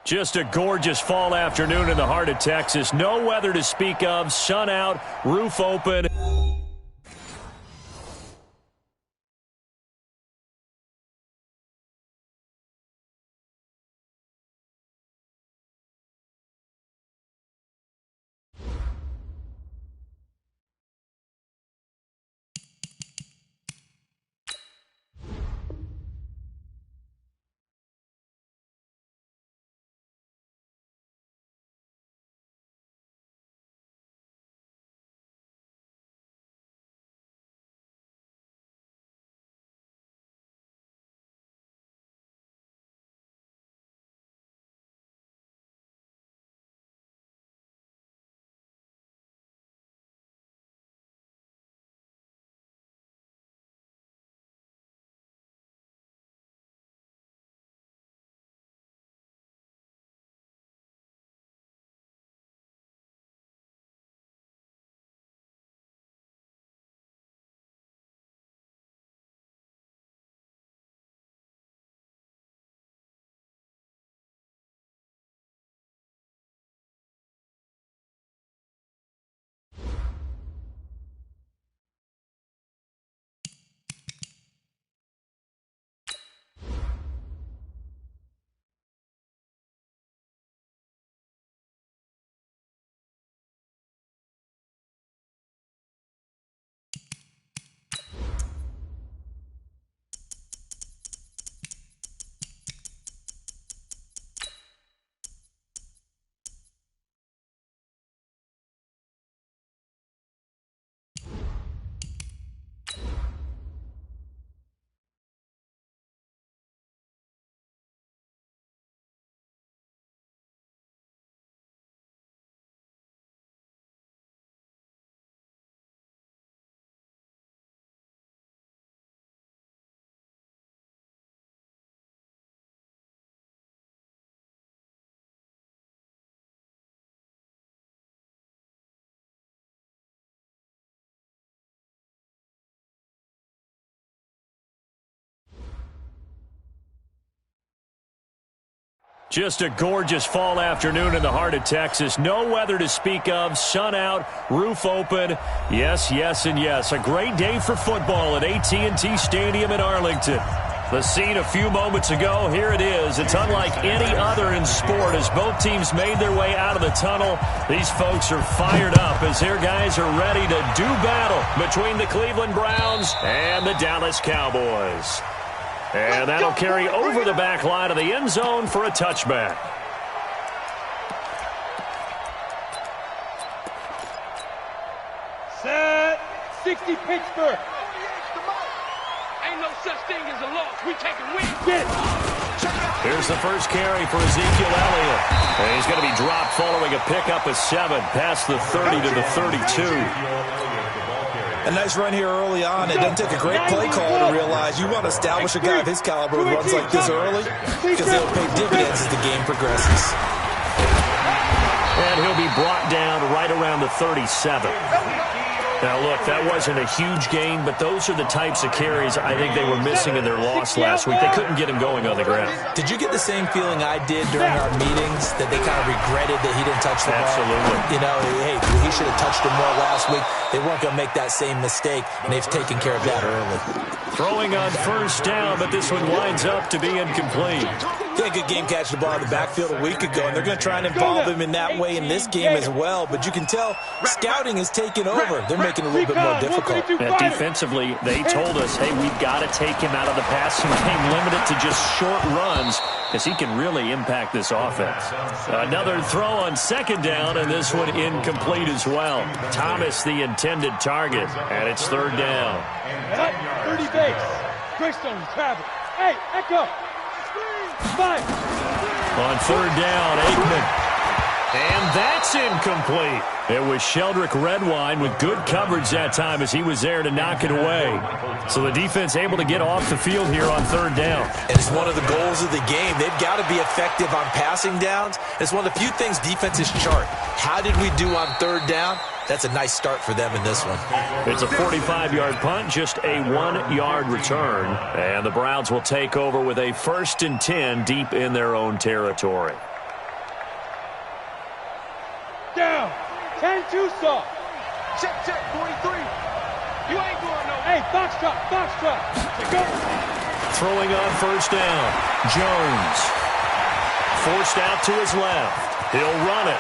Just a gorgeous fall afternoon in the heart of Texas. No weather to speak of. Sun out, roof open. Just a gorgeous fall afternoon in the heart of Texas. No weather to speak of. Sun out, roof open. Yes, yes, and yes. A great day for football at AT&T Stadium in Arlington. The scene a few moments ago, here it is. It's unlike any other in sport as both teams made their way out of the tunnel. These folks are fired up as their guys are ready to do battle between the Cleveland Browns and the Dallas Cowboys. And that'll carry over the back line of the end zone for a touchback. Set 60 Pittsburgh. Ain't no such thing as a loss. We take a win. Here's the first carry for Ezekiel Elliott. And he's going to be dropped following a pickup of 7 past the 30 to the 32. A nice run here early on. It doesn't take a great play call to realize you want to establish a guy of his caliber who runs like this early because they'll pay dividends as the game progresses. And he'll be brought down right around the 37. Now, look, that wasn't a huge gain, but those are the types of carries I think they were missing in their loss last week. They couldn't get him going on the ground. Did you get the same feeling I did during our meetings, that they kind of regretted that he didn't touch the ball? Absolutely. You know, hey, he should have touched it more last week. They weren't going to make that same mistake, and they've taken care of that early. Throwing on first down, but this one winds up to be incomplete. He had a good game catching the ball in the backfield a week ago, and they're going to try and involve him in that way in this game as well. But you can tell scouting is taking over. They're making it a little bit more difficult. Defensively, they told us, hey, we've got to take him out of the passing game, limit it to just short runs, because he can really impact this offense. Another throw on second down, and this one incomplete as well. Thomas, the intended target, and it's third down. 30 base. Greystone, travel. Hey, echo. On third down, Aikman. And that's incomplete. It was Sheldrick Redwine with good coverage that time as he was there to knock it away. So the defense able to get off the field here on third down. And it's one of the goals of the game. They've got to be effective on passing downs. It's one of the few things defenses chart. How did we do on third down? That's a nice start for them in this one. It's a 45-yard punt, just a 1-yard return. And the Browns will take over with a 1st and 10 deep in their own territory. down. 10-2 soft. Check, 43. You ain't going no. Hey, box drop. Go. Throwing on first down. Jones. Forced out to his left. He'll run it.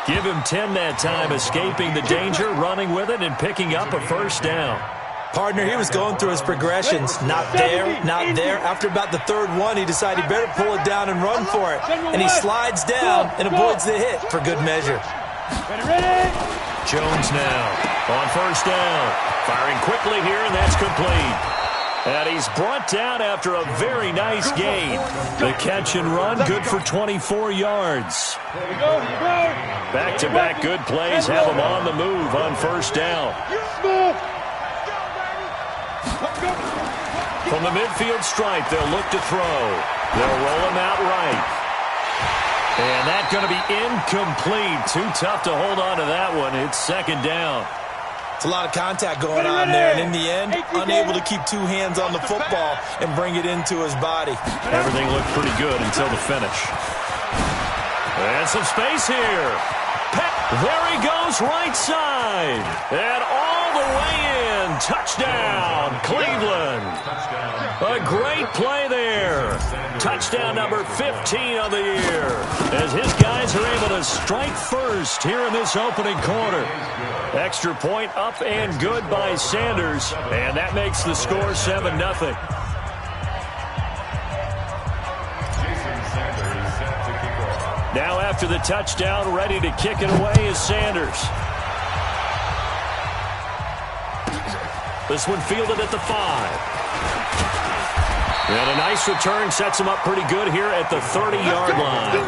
Give him 10 that time, escaping the danger, running with it, and picking up a first down. Partner, he was going through his progressions. Not there, not there. After about the third one, he decided he better pull it down and run for it. And he slides down and avoids the hit for good measure. Ready? Jones now on first down. Firing quickly here, and that's complete. And he's brought down after a very nice gain. The catch and run, good for 24 yards. Here you go. Back-to-back good plays have him on the move on first down. From the midfield stripe, they'll look to throw. They'll roll him out right. And that's going to be incomplete. Too tough to hold on to that one. It's second down. It's a lot of contact going on there, and in the end, unable to keep two hands on the football and bring it into his body. Everything looked pretty good until the finish. And some space here. There he goes, right side. And all the way in. Touchdown, Cleveland. A great play there. Touchdown number 15 of the year. As his guys are able to strike first here in this opening quarter. Extra point up and good by Sanders. And that makes the score 7-0. Now after the touchdown, ready to kick it away is Sanders. This one fielded at the 5. And a nice return sets him up pretty good here at the 30-yard line.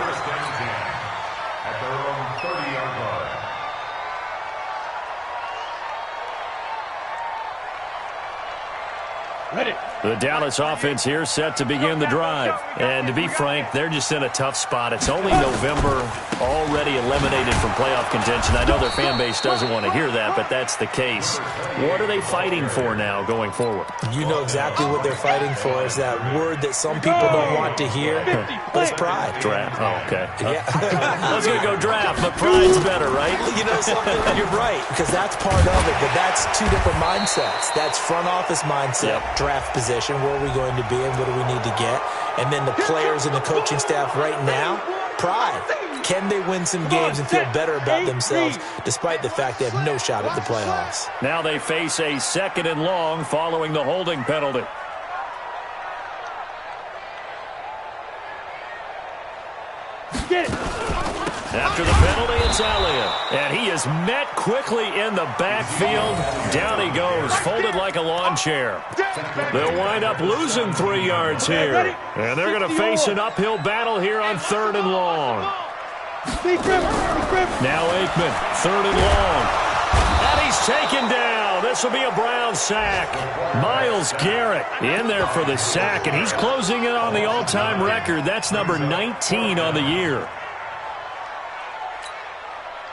Ready. The Dallas offense here set to begin the drive. And to be frank, they're just in a tough spot. It's only November, already eliminated from playoff contention. I know their fan base doesn't want to hear that, but that's the case. What are they fighting for now going forward? You know exactly what they're fighting for. Is that word that some people don't want to hear, but it's pride. Draft. Oh, okay. Yeah. I was going to go draft, but pride's better, right? You know something? You're right, because that's part of it, but that's two different mindsets. That's front office mindset, draft position, where are we going to be and what do we need to get? And then the players and the coaching staff right now, pride. Can they win some games and feel better about themselves despite the fact they have no shot at the playoffs? Now they face a 2nd and long following the holding penalty. Get it. After the penalty, it's Elliott. And he is met quickly in the backfield. Down he goes, folded like a lawn chair. They'll wind up losing 3 yards here. And they're going to face an uphill battle here on 3rd and long. Now Aikman, 3rd and long. And he's taken down. This will be a Brown sack. Myles Garrett in there for the sack. And he's closing in on the all-time record. That's number 19 on the year.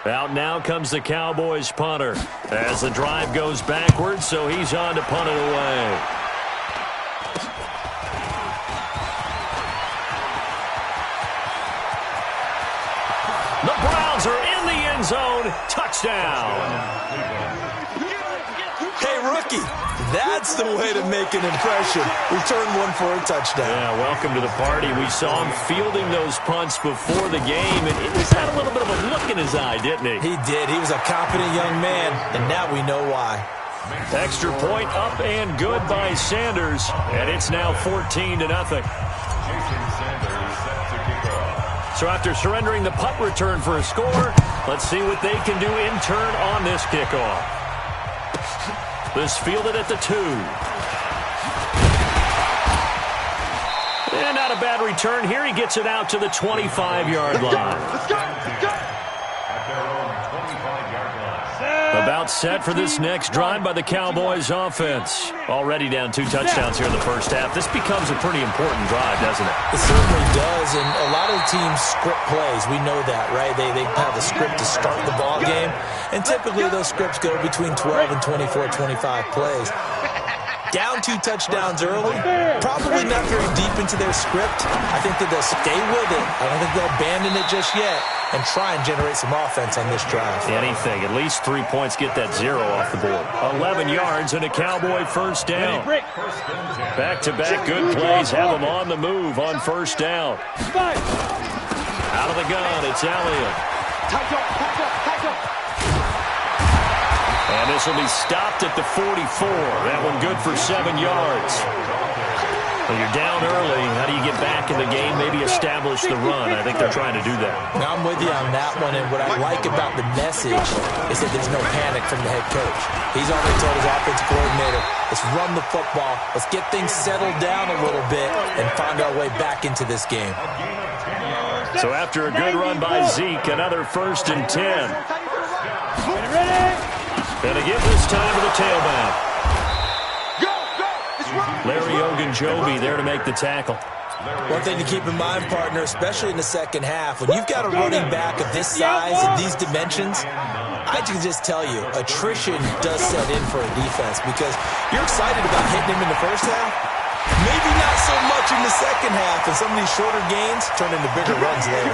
Out now comes the Cowboys punter as the drive goes backwards, so he's on to punt it away. The Browns are in the end zone. Touchdown. Hey, rookie, that's the way to make an impression. Return one for a touchdown. Yeah, welcome to the party. We saw him fielding those punts before the game, and he just had a little bit of a look in his eye, didn't he? He did. He was a confident young man, and now we know why. Extra point up and good by Sanders, and it's now 14-0. So after surrendering the punt return for a score, let's see what they can do in turn on this kickoff. This fielded at the 2. And not a bad return here. He gets it out to the 25-yard line. Let's go. About set for this next drive by the Cowboys offense. Already down 2 touchdowns here in the first half. This becomes a pretty important drive, doesn't it? It certainly does, and a lot of teams script plays. We know that, right? They have a script to start the ball game, and typically those scripts go between 12 and 24, 25 plays. Down 2 touchdowns early, probably not very deep into their script. I think that they'll stay with it. I don't think they'll abandon it just yet and try and generate some offense on this drive. Anything. At least 3 points, get that 0 off the board. 11 yards and a Cowboy first down. Back-to-back good plays have them on the move on first down. Out of the gun, it's Elliott. And this will be stopped at the 44. That one good for 7 yards. When you're down early, how do you get back in the game? Maybe establish the run. I think they're trying to do that. Now, I'm with you on that one, and what I like about the message is that there's no panic from the head coach. He's already told his offensive coordinator, let's run the football, let's get things settled down a little bit, and find our way back into this game. So after a good run by Zeke, another 1st and 10. Going to give this time to the tailback. Larry Ogunjobi there to make the tackle. One thing to keep in mind, partner, especially in the second half, when you've got a running back of this size and these dimensions, I can just tell you, attrition does set in for a defense because you're excited about hitting him in the first half. Maybe not so much in the second half, and some of these shorter gains turn into bigger runs later.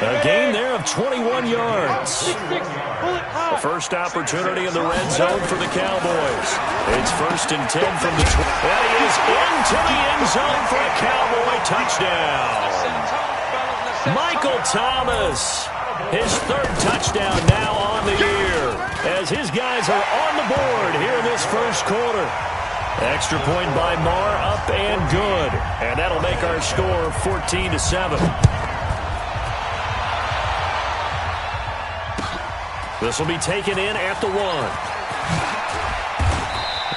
A gain there of 21 yards. The first opportunity in the red zone for the Cowboys. It's 1st and 10 from the 20. That is into the end zone for a Cowboy touchdown. Michael Thomas, his 3rd touchdown now on the year, as his guys are on the board here in this first quarter. Extra point by Marr, up and good. And that'll make our score 14-7. This will be taken in at the 1.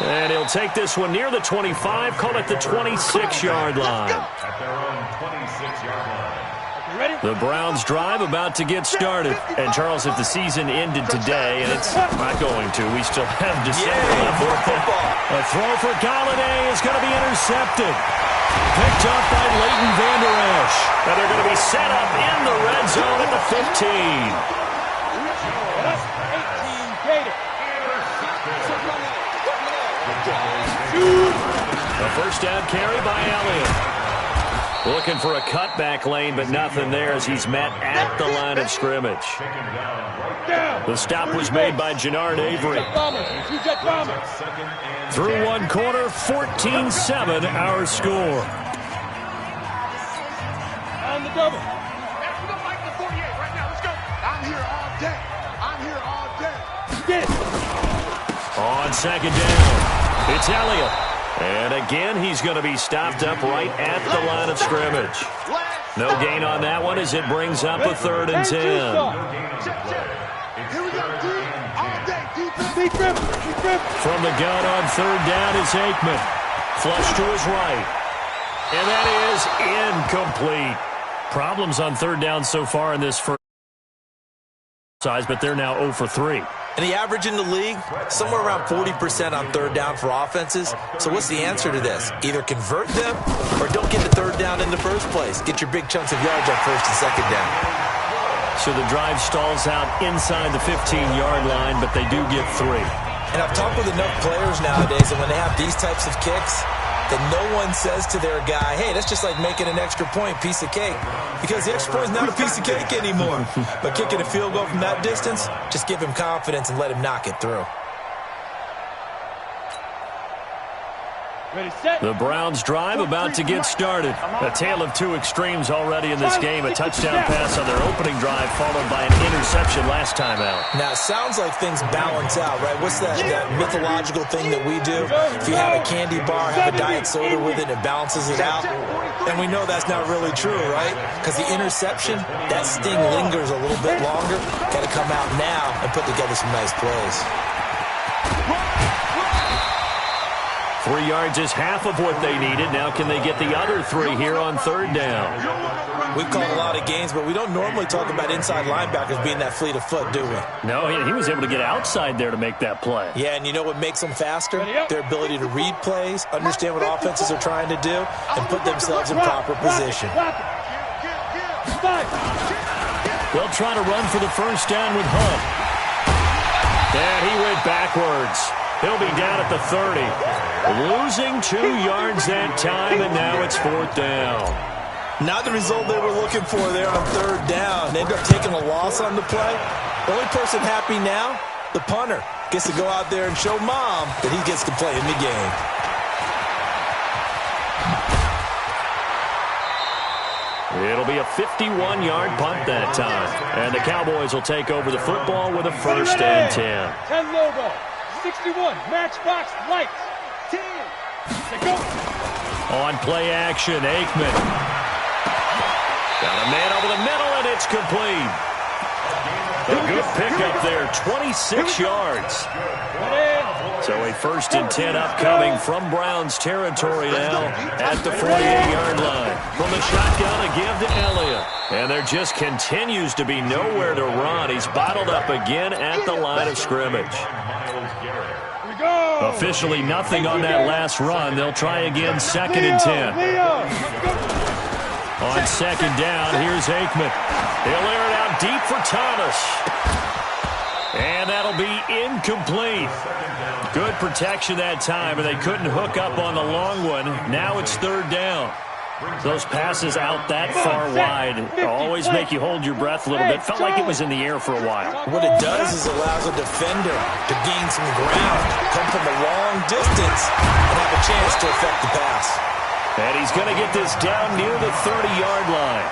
And he'll take this one near the 25, call it the 26-yard line. At their own 26-yard line. The Browns drive about to get started. And, Charles, if the season ended today, and it's not going to, we still have December left. A throw for Galladay is going to be intercepted. Picked up by Leighton Vander Esch. And they're going to be set up in the red zone at the 15. A first down carry by Elliott. Looking for a cutback lane, but nothing there as he's met at the line of scrimmage. The stop was made by Jannard Avery. Through one quarter, 14-7 our score. On the double. We don't like the 48 right now. Let's go. I'm here all day. I'm here all day. Get it. On second down, it's Elliott. And again, he's going to be stopped up right at the line of scrimmage. No gain on that one as it brings up a 3rd and 10. Here we go, all day, defense. From the gun on 3rd down is Aikman. Flush to his right. And that is incomplete. Problems on 3rd down so far in this first size, but they're now 0 for 3. And the average in the league, somewhere around 40% on 3rd down for offenses. So what's the answer to this? Either convert them or don't get the 3rd down in the first place. Get your big chunks of yards on 1st and 2nd down. So the drive stalls out inside the 15-yard line, but they do get 3. And I've talked with enough players nowadays that when they have these types of kicks, that no one says to their guy, hey, that's just like making an extra point, piece of cake. Because the extra point is not a piece of cake anymore. But kicking a field goal from that distance, just give him confidence and let him knock it through. The Browns drive about to get started. A tale of two extremes already in this game. A touchdown pass on their opening drive followed by an interception last time out. Now, it sounds like things balance out, right? What's that mythological thing that we do? If you have a candy bar, have a diet soda with it, it balances it out. And we know that's not really true, right? Because the interception, that sting lingers a little bit longer. Got to come out now and put together some nice plays. 3 yards is half of what they needed. Now can they get the other 3 here on 3rd down? We've called a lot of games, but we don't normally talk about inside linebackers being that fleet of foot, do we? No, he was able to get outside there to make that play. Yeah, and you know what makes them faster? Their ability to read plays, understand what offenses are trying to do, and put themselves in proper position. They'll try to run for the first down with Hunt. And he went backwards. He'll be down at the 30. Losing 2 yards that time, and now it's 4th down. Not the result they were looking for there on 3rd down. They end up taking a loss on the play. Only person happy now, the punter, gets to go out there and show Mom that he gets to play in the game. It'll be a 51-yard punt that time. And the Cowboys will take over the football with a 1st and 10. 10 logo. 61. Matchbox lights. 10. Go. On play action, Aikman. Got a man over the middle, and it's complete. A good pickup there, 26 yards. So a 1st and 10 upcoming from Browns territory now at the 48-yard line. From the shotgun, a give to Elliott. And there just continues to be nowhere to run. He's bottled up again at the line of scrimmage. Officially nothing on that last run. They'll try again, 2nd and 10. On 2nd down, here's Aikman. He'll air it out deep for Thomas. And that'll be incomplete. Good protection that time, and they couldn't hook up on the long one. Now it's 3rd down. Those passes out that far wide always make you hold your breath a little bit. Felt like it was in the air for a while. What it does is allows a defender to gain some ground, come from a long distance, and have a chance to affect the pass. And he's going to get this down near the 30-yard line.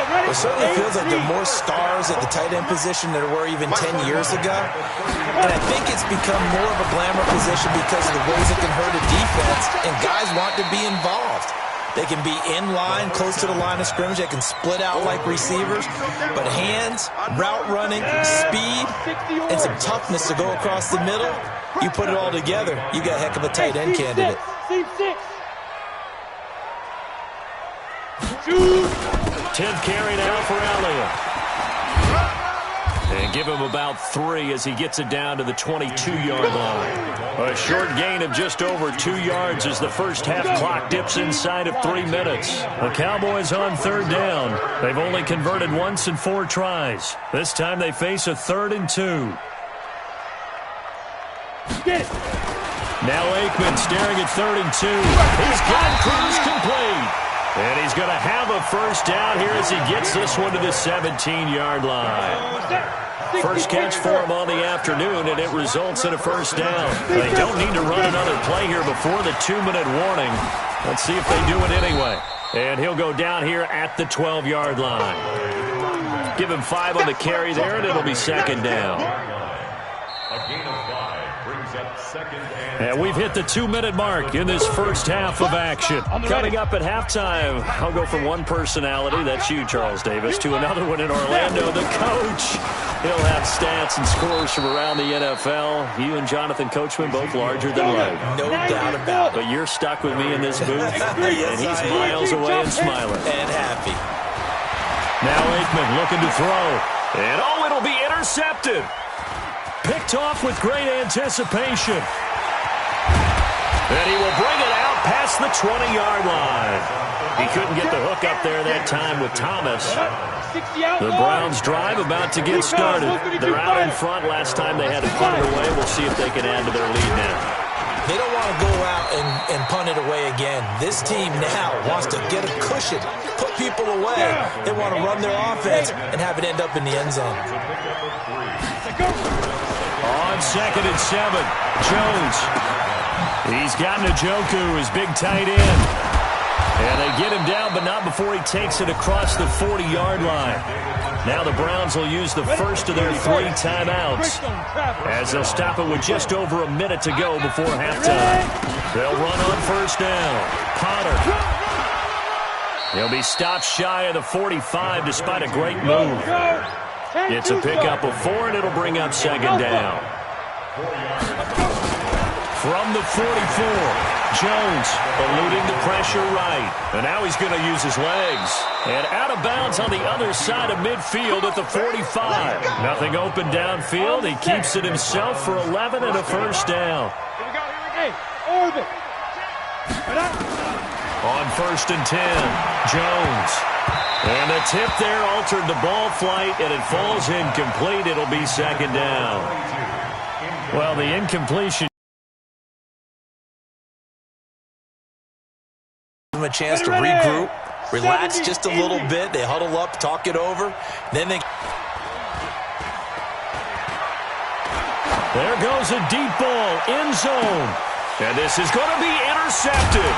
It certainly feels like there are more stars at the tight end position than there were even 10 years ago. And I think it's become more of a glamour position because of the ways it can hurt a defense, and guys want to be involved. They can be in line, close to the line of scrimmage. They can split out like receivers. But hands, route running, speed, and some toughness to go across the middle, you put it all together, you got a heck of a tight end candidate. 10th carry now for Elliott. And give him about 3 as he gets it down to the 22-yard line. A short gain of just over 2 yards as the first half clock dips inside of 3 minutes. The Cowboys on 3rd down. They've only converted once in 4 tries. This time they face a 3rd and 2. Now Aikman staring at 3rd and 2. He's got Cruz complete. And he's going to have a 1st down here as he gets this one to the 17-yard line. First catch for him on the afternoon, and it results in a 1st down. They don't need to run another play here before the 2-minute warning. Let's see if they do it anyway. And he'll go down here at the 12-yard line. Give him 5 on the carry there, and it'll be 2nd down. And we've hit the 2-minute mark in this first half of action. Coming up at halftime, I'll go from one personality, that's you, Charles Davis, to another one in Orlando, the coach. He'll have stats and scores from around the NFL. You and Jonathan Coachman both larger than life. No doubt about it. But you're stuck with me in this booth, Yes, and he's miles away and smiling. And happy. Now Aikman looking to throw. And oh, it'll be intercepted. Picked off with great anticipation. And he will bring it out past the 20-yard line. He couldn't get the hook up there that time with Thomas. The Browns drive about to get started. They're out in front. Last time they had to punt it away. We'll see if they can add to their lead now. They don't want to go out and punt it away again. This team now wants to get a cushion, put people away. They want to run their offense and have it end up in the end zone. On 2nd and 7, Jones. He's got Njoku, his big tight end. And they get him down, but not before he takes it across the 40-yard line. Now the Browns will use the first of their 3 timeouts as they'll stop it with just over a minute to go before halftime. They'll run on 1st down. Potter. He'll be stopped shy of the 45 despite a great move. It's a pickup of 4, and it'll bring up 2nd down. From the 44, Jones eluding the pressure right. And now he's going to use his legs. And out of bounds on the other side of midfield at the 45. Nothing open downfield. He keeps it himself for 11 and a 1st down. On 1st and 10, Jones. And the tip there altered the ball flight, and it falls incomplete. It'll be 2nd down. Well, the incompletion a chance to regroup, relax just a little bit. They huddle up, talk it over. Then they... There goes a deep ball, end zone. And this is going to be intercepted.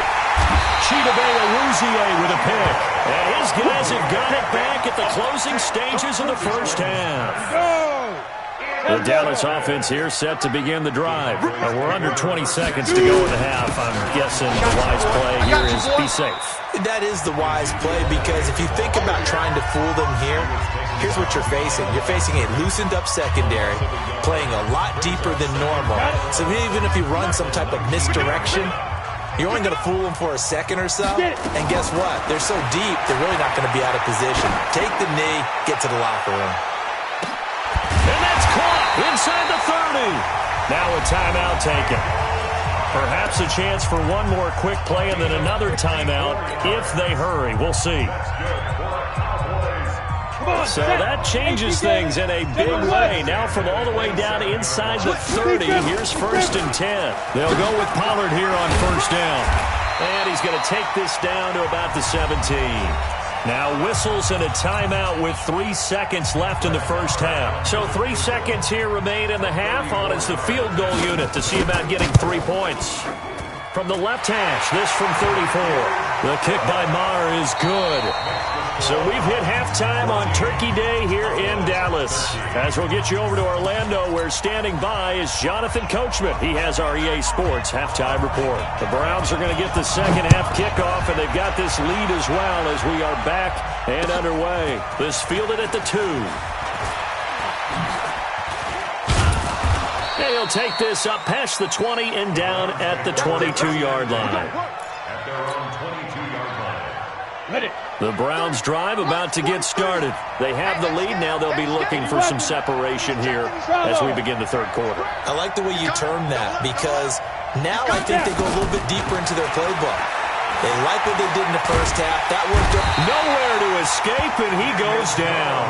Chidobe Awuzie with a pick. And his guys have got it back at the closing stages of the first half. The Dallas offense here set to begin the drive. We're under 20 seconds to go in the half. I'm guessing the wise play here is be safe. That is the wise play, because if you think about trying to fool them here, here's what you're facing. You're facing a loosened-up secondary, playing a lot deeper than normal. So even if you run some type of misdirection, you're only going to fool them for a second or so. And guess what? They're so deep, they're really not going to be out of position. Take the knee, get to the locker room. And that's caught inside the 30. Now a timeout taken. Perhaps a chance for one more quick play and then another timeout if they hurry. We'll see. So that changes things in a big way. Now from all the way down inside the 30, here's 1st and 10. They'll go with Pollard here on 1st down. And he's going to take this down to about the 17. Now whistles and a timeout with 3 seconds left in the first half. So 3 seconds here remain in the half on as the field goal unit to see about getting 3 points. From the left hash, this from 34. The kick by Maher is good. So we've hit halftime on Turkey Day here in Dallas. As we'll get you over to Orlando, where standing by is Jonathan Coachman. He has our EA Sports halftime report. The Browns are going to get the second half kickoff, and they've got this lead as well as we are back and underway. This fielded at the 2. And he'll take this up past the 20 and down at the 22-yard line. The Browns drive about to get started. They have the lead. Now they'll be looking for some separation here as we begin the third quarter. I like the way you term that, because now I think they go a little bit deeper into their playbook. They like what they did in the first half. That worked. Nowhere to escape, and he goes down.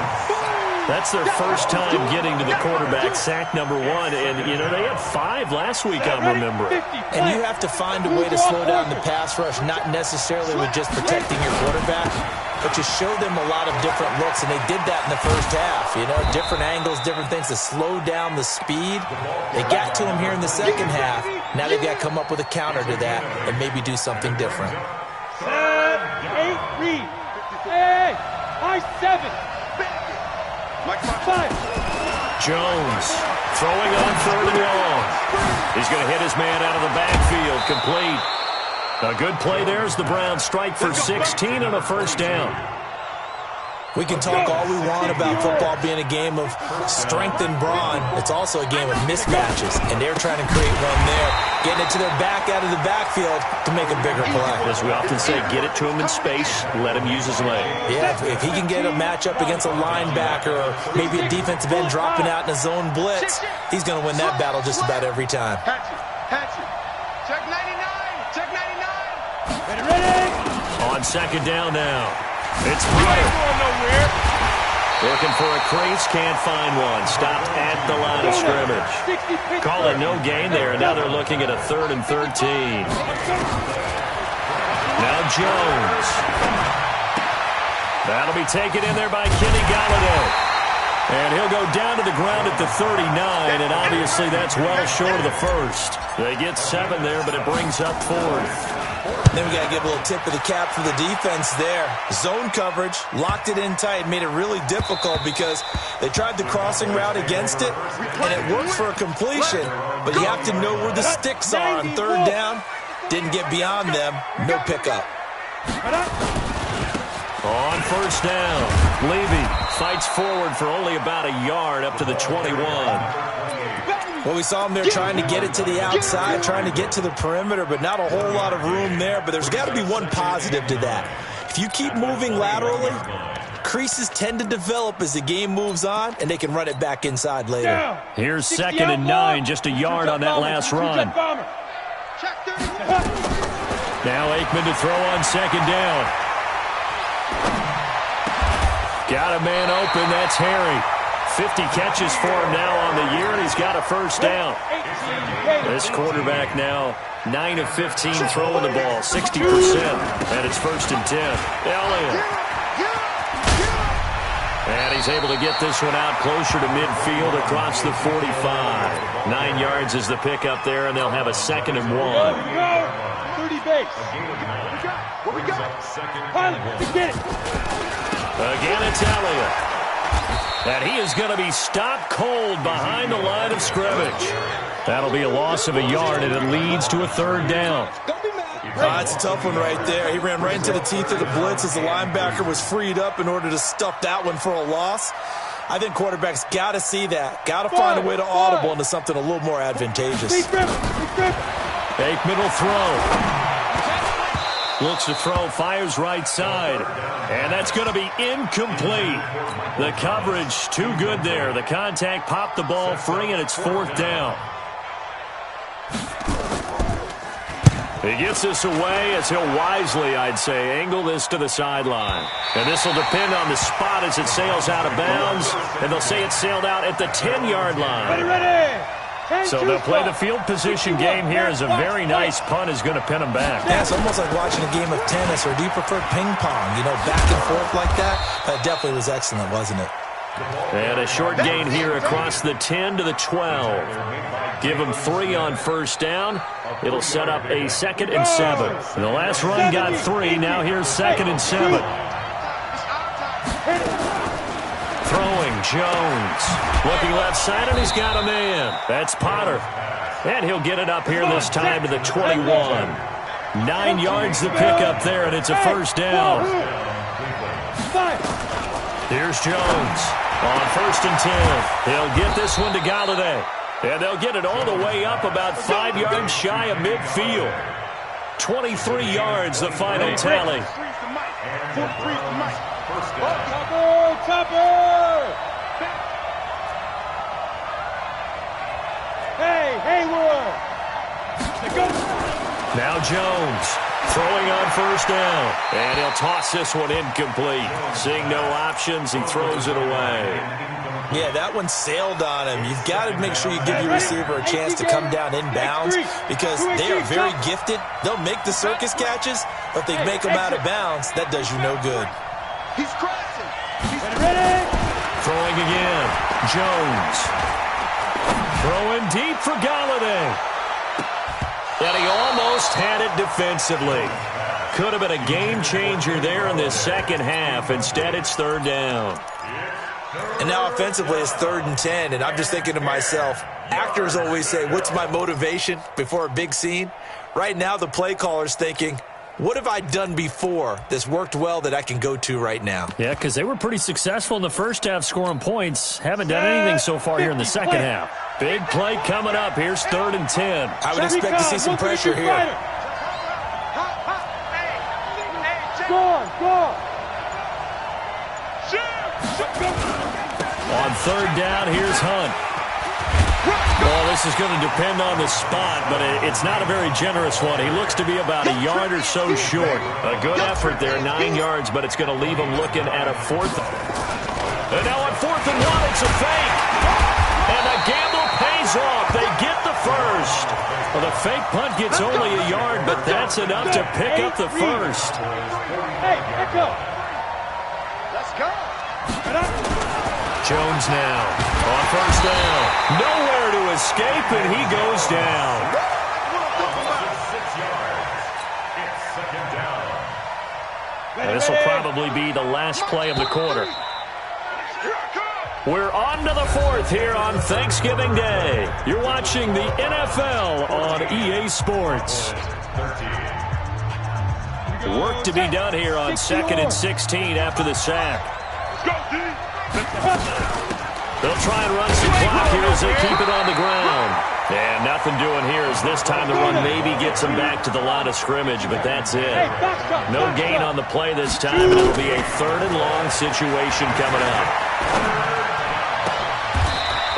That's their first time getting to the quarterback, sack number 1. And, you know, they had 5 last week, I'm remembering. And you have to find a way to slow down the pass rush, not necessarily with just protecting your quarterback, but you show them a lot of different looks, and they did that in the first half. You know, different angles, different things to slow down the speed. They got to him here in the second half. Now they've got to come up with a counter to that and maybe do something different. 7, 8, read. Hey, I 7. 5. Jones throwing on 3rd and long. He's going to hit his man out of the backfield. Complete. A good play there as the Browns strike for 16 on a 1st down. We can talk all we want about football being a game of strength and brawn. It's also a game of mismatches, and they're trying to create one there, getting it to their back out of the backfield to make a bigger play. As we often say, get it to him in space, let him use his leg. Yeah, if he can get a matchup against a linebacker or maybe a defensive end dropping out in a zone blitz, he's going to win that battle just about every time. Check 99. Check 99. Ready. On 2nd down now. It's Pollard. Looking for a crease, can't find one. Stopped at the line of scrimmage. Call it no gain there, and now they're looking at a 3rd and 13. Now Jones. That'll be taken in there by Kenny Golladay. And he'll go down to the ground at the 39, and obviously that's well short of the 1st. They get 7 there, but it brings up 4th. Then we got to give a little tip of the cap for the defense there. Zone coverage, locked it in tight, made it really difficult because they tried the crossing route against it, and it worked for a completion, but you have to know where the sticks are on 3rd down. Didn't get beyond them, no pickup. On 1st down, Levy fights forward for only about a yard up to the 21. Well, we saw him there trying to get it to the outside, trying to get to the perimeter, but not a whole lot of room there. But there's got to be one positive to that. If you keep moving laterally, creases tend to develop as the game moves on, and they can run it back inside later. Here's 2nd and 9, just a yard on that last run. Now Aikman to throw on 2nd down. Got a man open, that's Harry. 50 catches for him now on the year, and he's got a first down. This quarterback now 9 of 15 throwing the ball, 60%, and it's 1st and 10. Elliott. And he's able to get this one out closer to midfield across the 45. 9 yards is the pickup there, and they'll have a 2nd and 1. 30 base. What we got? Pilot, get it. Again, it's Elliott. And he is going to be stopped cold behind the line of scrimmage. That'll be a loss of a yard, and it leads to a 3rd down. It's a tough one right there. He ran right into the teeth of the blitz as the linebacker was freed up in order to stuff that one for a loss. I think quarterbacks got to see that. Got to find a way to audible into something a little more advantageous. Fake middle throw. Looks to throw, fires right side. And that's going to be incomplete. The coverage too good there. The contact popped the ball free, and it's 4th down. He gets this away as he'll wisely, I'd say, angle this to the sideline. And this will depend on the spot as it sails out of bounds. And they'll say it sailed out at the 10-yard line. Ready. So they'll play the field position game here as a very nice punt is going to pin them back. Yeah, it's almost like watching a game of tennis, or do you prefer ping pong? You know, back and forth like that? That definitely was excellent, wasn't it? And a short gain here across the 10 to the 12. Give them 3 on 1st down. It'll set up a 2nd and 7. And the last run got 3. Now here's 2nd and 7. Throwing, Jones. Looking left side, and he's got a man. That's Potter. And he'll get it up here this time to the 21. 9 yards to pick up there, and it's a 1st down. Here's Jones on 1st and 10. He'll get this one to Galladay. And they'll get it all the way up about 5 yards shy of midfield. 23 yards, the final tally. Topper! Hey, Hayward! Now Jones throwing on 1st down. And he'll toss this one incomplete. Seeing no options, he throws it away. Yeah, that one sailed on him. You've got to make sure you give your receiver a chance to come down inbounds because they are very gifted. They'll make the circus catches, but if they make them out of bounds, that does you no good. He's crashing. He's ready. Throwing again. Jones. Throwing deep for Galladay. And he almost had it defensively. Could have been a game changer there in this 2nd half. Instead, it's 3rd down. And now offensively it's 3rd and 10, and I'm just thinking to myself, actors always say, what's my motivation before a big scene? Right now the play caller's thinking, what have I done before that's worked well that I can go to right now? Yeah, because they were pretty successful in the 1st half scoring points. Haven't done anything so far here in the 2nd half. Big play coming up. Here's 3rd and 10. I would expect to see some pressure here. Go on. On 3rd down, here's Hunt. Well, this is going to depend on the spot, but it's not a very generous one. He looks to be about a yard or so short. A good effort there, 9 yards, but it's going to leave him looking at a 4th. And now on 4th and 1, it's a fake. And the gamble pays off. They get the first. Well, the fake punt gets only a yard, but that's enough to pick up the first. Hey, let's go. Let's go. Jones now on 1st down. Nowhere to escape, and he goes down. And this will probably be the last play of the quarter. We're on to the 4th here on Thanksgiving Day. You're watching the NFL on EA Sports. Work to be done here on 2nd and 16 after the sack. They'll try and run some clock here as they keep it on the ground. And nothing doing here as this time the run maybe gets them back to the line of scrimmage, but that's it. No gain on the play this time, and it'll be a 3rd and long situation coming up.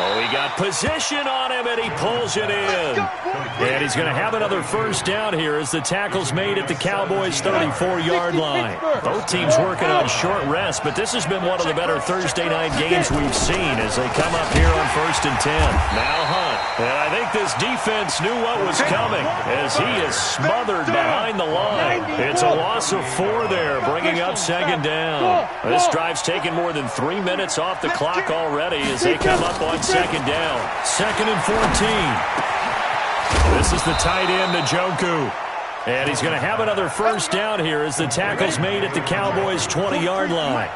Oh, he got position on him, and he pulls it in. And he's going to have another first down here as the tackle's made at the Cowboys' 34-yard line. Both teams working on short rest, but this has been one of the better Thursday night games we've seen as they come up here on 1st and 10. Now Hunt. And I think this defense knew what was coming as he is smothered behind the line. It's a loss of 4 there, bringing up 2nd down. This drive's taken more than 3 minutes off the clock already as they come up on 2nd down. 2nd and 14. This is the tight end, Njoku. And he's going to have another first down here as the tackle's made at the Cowboys' 20-yard line.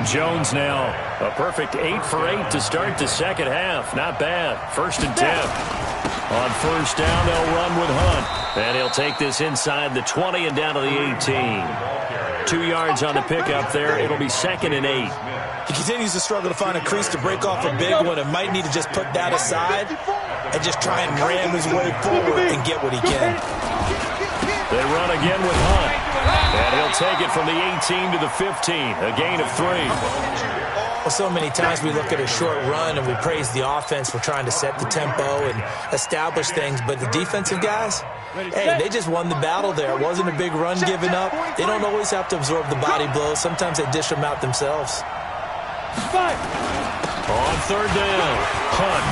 Jones now. A perfect 8 for 8 to start the second half. Not bad. 1st and 10. On first down, they'll run with Hunt. And he'll take this inside the 20 and down to the 18. 2 yards on the pickup there. It'll be 2nd and 8. He continues to struggle to find a crease to break off a big one and might need to just put that aside and just try and ram his way forward and get what he can. They run again with Hunt. And he'll take it from the 18 to the 15. A gain of 3. Well, so many times we look at a short run and we praise the offense for trying to set the tempo and establish things, but the defensive guys, hey, they just won the battle there. It wasn't a big run given up. They don't always have to absorb the body blows. Sometimes they dish them out themselves. On 3rd down, Hunt.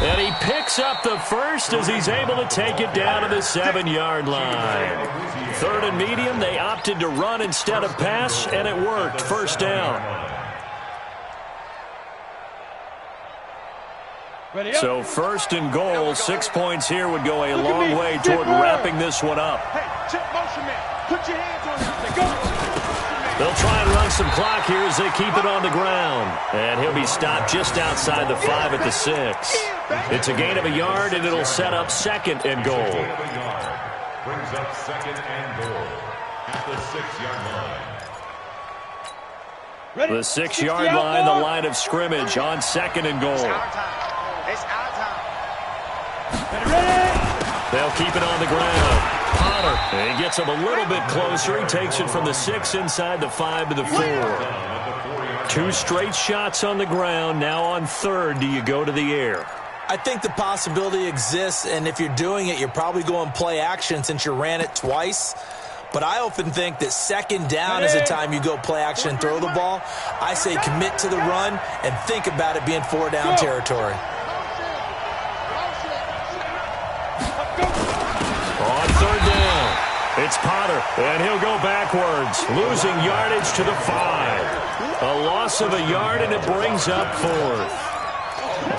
And he picks up the first as he's able to take it down to the 7-yard line. 3rd and medium, they opted to run instead of pass, and it worked. 1st down. So 1st and goal, 6 points here would go a long way toward wrapping this one up. Put your hands on him. Go. They'll try and run some clock here as they keep it on the ground. And he'll be stopped just outside the 5 at the 6. It's a gain of a yard, and it'll set up 2nd and goal. Brings up 2nd and goal at the 6-yard line. The 6-yard line, the line of scrimmage on 2nd and goal. It's our time. They'll keep it on the ground. Potter. And he gets him a little bit closer. He takes it from the 6 inside the 5 to the 4. 2 straight shots on the ground. Now on 3rd, do you go to the air? I think the possibility exists, and if you're doing it, you're probably going play action since you ran it twice. But I often think that 2nd down is the time you go play action and throw the ball. I say commit to the run and think about it being 4-down territory. On 3rd down, it's Potter, and he'll go backwards, losing yardage to the 5. A loss of a yard, and it brings up 4th.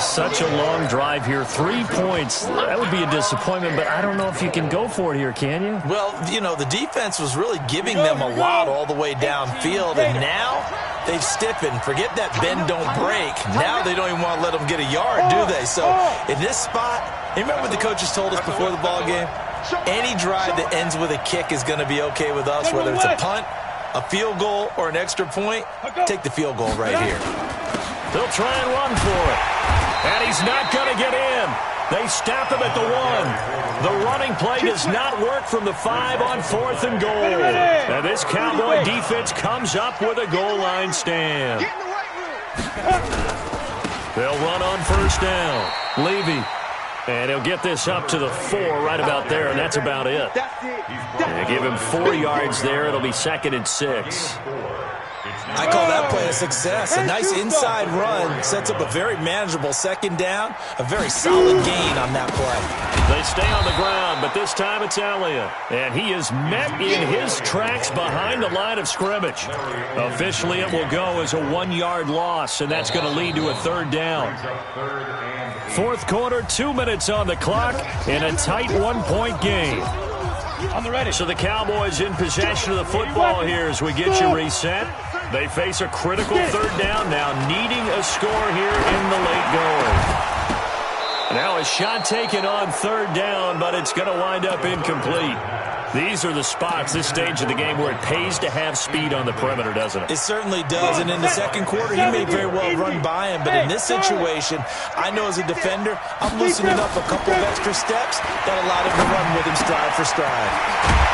Such a long drive here. 3 points. That would be a disappointment, but I don't know if you can go for it here, can you? Well, you know, the defense was really giving them a lot all the way downfield, and now they've stiffened. Forget that bend, don't break. Now they don't even want to let them get a yard, do they? So in this spot, remember what the coaches told us before the ball game? Any drive that ends with a kick is going to be okay with us, whether it's a punt, a field goal, or an extra point. Take the field goal right here. They'll try and run for it. And he's not going to get in. They stop him at the 1. The running play does not work from the 5 on 4th and goal. And this Cowboy defense comes up with a goal line stand. They'll run on 1st down. Levy. And he'll get this up to the 4 right about there, and that's about it. They give him 4 yards there. It'll be 2nd and 6. I call that play a success. A nice inside run sets up a very manageable 2nd down, a very solid gain on that play. They stay on the ground, but this time it's Elliott. And he is met in his tracks behind the line of scrimmage. Officially, it will go as a 1-yard loss, and that's going to lead to a 3rd down. 4th quarter, 2 minutes on the clock in a tight 1-point game. On the ready. So the Cowboys in possession of the football here as we get you reset. They face a critical 3rd down now, needing a score here in the late going. Now a shot taken on 3rd down, but it's going to wind up incomplete. These are the spots, this stage of the game, where it pays to have speed on the perimeter, doesn't it? It certainly does, and in the 2nd quarter, he may very well run by him, but in this situation, I know as a defender, I'm loosening up a couple of extra steps that allowed him to run with him stride for stride.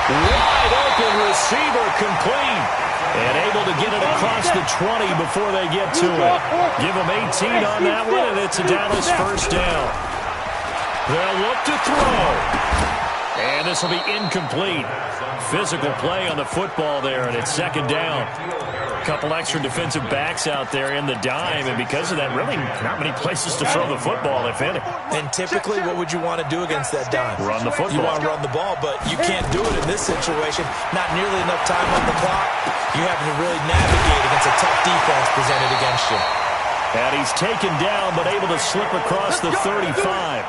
Wide open receiver complete. And able to get it across the 20 before they get to it. Give them 18 on that one, and it's a Dallas first down. They'll look to throw. And this will be incomplete. Physical play on the football there, and it's second down. A couple extra defensive backs out there in the dime, and because of that, really not many places to throw the football, if any. And typically, what would you want to do against that dime? Run the football. You want to run the ball, but you can't do it in this situation. Not nearly enough time on the clock. You have to really navigate against a tough defense presented against you. And he's taken down, but able to slip across the 35.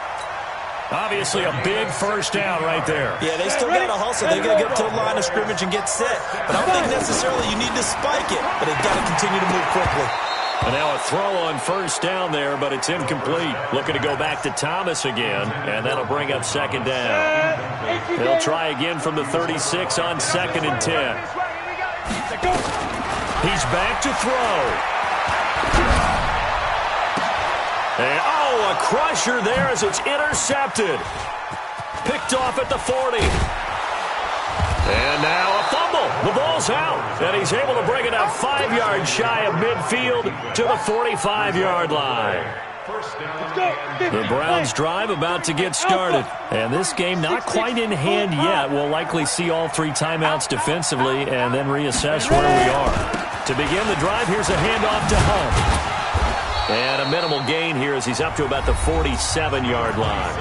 Obviously a big first down right there. Yeah, they still got to hustle. They're going to get to the line of scrimmage and get set. But I don't think necessarily you need to spike it. But they've got to continue to move quickly. And now a throw on first down there, but it's incomplete. Looking to go back to Thomas again, and that'll bring up second down. They'll try again from the 36 on 2nd and 10. He's back to throw. And, a crusher there as it's intercepted. Picked off at the 40. And now a fumble. The ball's out. And he's able to bring it out 5 yards shy of midfield to the 45-yard line. The Browns drive about to get started. And this game not quite in hand yet. We'll likely see all 3 timeouts defensively and then reassess where we are. To begin the drive, here's a handoff to Hunt. And a minimal gain here as he's up to about the 47-yard line.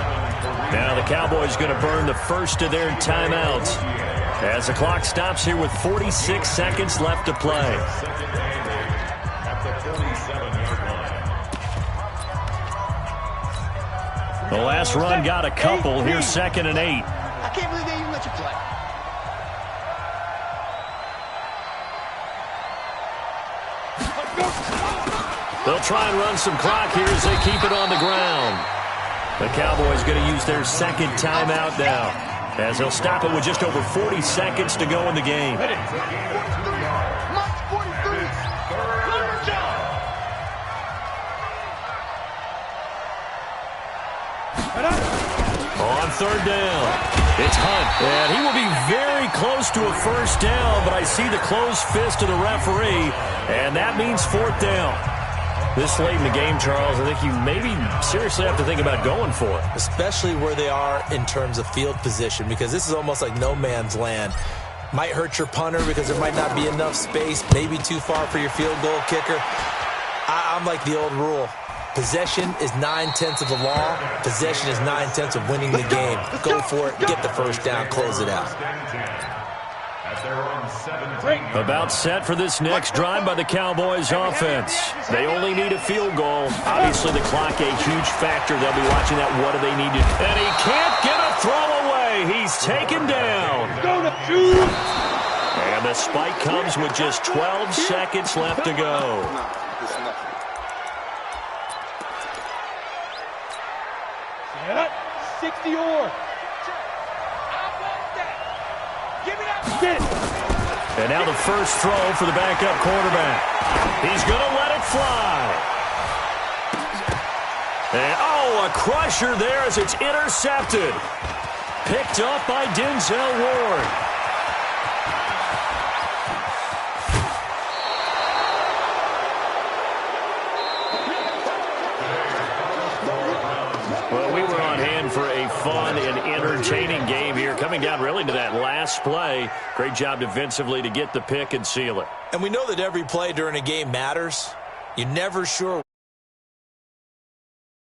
Now the Cowboys going to burn the first of their timeouts as the clock stops here with 46 seconds left to play. The last run got a couple. Here's 2nd and 8. I can't believe they even let you play. They'll try and run some clock here as they keep it on the ground. The Cowboys going to use their 2nd timeout now as they'll stop it with just over 40 seconds to go in the game. On 3rd down, it's Hunt. And he will be very close to a first down, but I see the closed fist of the referee, and that means 4th down. This late in the game, Charles, I think you maybe seriously have to think about going for it. Especially where they are in terms of field position, because this is almost like no man's land. Might hurt your punter because there might not be enough space, maybe too far for your field goal kicker. I'm like the old rule. Possession is 9/10 of the law. Possession is 9/10 of winning the game. Go for it, get the first down, close it out. About set for this next drive by the Cowboys offense. They only need a field goal. Obviously, the clock a huge factor. They'll be watching that. What do they need to do? And he can't get a throw away. He's taken down. And the spike comes with just 12 seconds left to go. 60 or. And now the first throw for the backup quarterback. He's going to let it fly. And, a crusher there as it's intercepted. Picked up by Denzel Ward. Well, we were on hand for a fun and entertaining game here, coming down really to that last play. Great job defensively to get the pick and seal it. And we know that every play during a game matters. You're never sure